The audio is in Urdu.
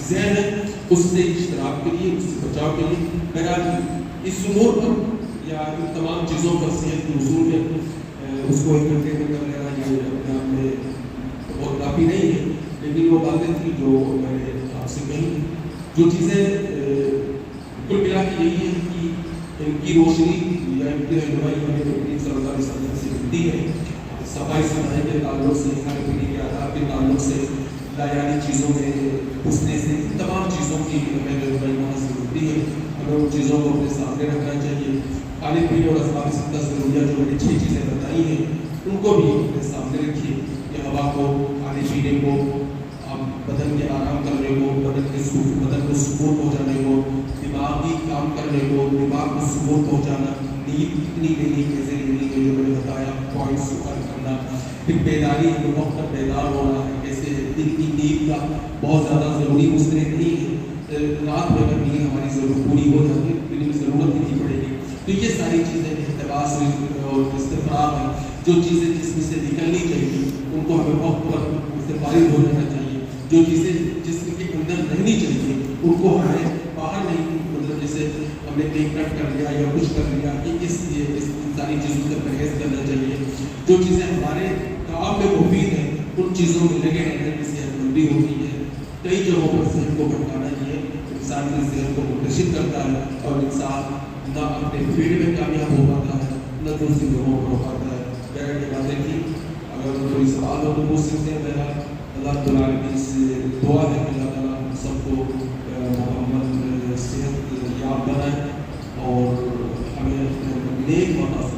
ذہن ہے اس سے اشتراک کے لیے، اس سے بچاؤ کے لیے. بہرحال اس امور پر یا ان تمام چیزوں پر صحت کے اصول میں اس کو ایک گھنٹے میں کر لینا یہ اپنے آپ میں بہت کافی نہیں ہے، لیکن وہ باتیں تھیں جو میں نے آپ سے کہیں. جو چیزیں کل ملا کے یہی ہے کہ ان کی روشنی یا ان کی رہنمائی ہمیں نبی صلی اللہ علیہ وسلم سے ملتی ہے. صفائی ستھرائی کے تعلق سے، کھانے پینے کے آداب کے تعلق سے، لایانی چیزوں میں گھسنے سے، تمام چیزوں کی ہمیں رہنمائی وہاں سے ملتی ہے. ہمیں ان چیزوں کو اپنے سامنے رکھنا چاہیے. کھانے پینے اور اسباب ستہ ضروریات جو میں نے 6 چیزیں بتائی ہیں ان کو بھی اپنے سامنے رکھیے کہ ہوا کو، کھانے پینے کو، بدن کے آرام کرنے کو، بدن کو سکون پہنچانے کو، دماغی کام کرنے کو، دماغ کو سکون پہنچانا، نیند کتنی لینی، کیسے لینی ہے جو میں نے بتایا، پوائنٹس سکر کرنا، پھر بیداری ہے وقت پر بیدار ہونا ہے، کیسے دن کی نیند کا بہت زیادہ ضروری مسترد نہیں ہے، رات میں اگر نیند ہماری ضرورت پوری ہو جاتی ہے دن میں ضرورت نہیں پڑے گی. تو یہ ساری چیزیں احتباس اور استفراغ ہیں، جو چیزیں جسم سے نکلنی چاہیے ان کو ہمیں وقت پر ان سے فارغ ہو جانا چاہیے. جو چیزیں جسم کے اندر رہنی چاہیے ان کو ہمیں باہر نہیں، مطلب جیسے ہم نے کہیں کٹ کر لیا یا کچھ کر لیا، اس ساری چیزوں سے پرہیز کرنا چاہیے. جو چیزیں ہمارے کام میں مفید ہیں ان چیزوں میں لگے رہنے کی صحت مندی ہوتی ہے. کئی جگہوں پر صحت کو بھٹکانا یہ انسان کی صحت کو منتشر کرتا ہے اور انسان نہ اپنے فیلڈ میں کامیاب ہو پاتا ہے نہ دوسری جگہوں پر ہو پاتا ہے. بہرحال یہ باتیں تھیں، اگر کوئی سوال ہو تو پوچھ سکتے ہیں. بہرحال اللہ تعالیٰ کی سے دعا ہے کہ اللہ تعالیٰ ہم سب کو مکمل صحت یاب بنائے اور ہمیں نیک مقاصد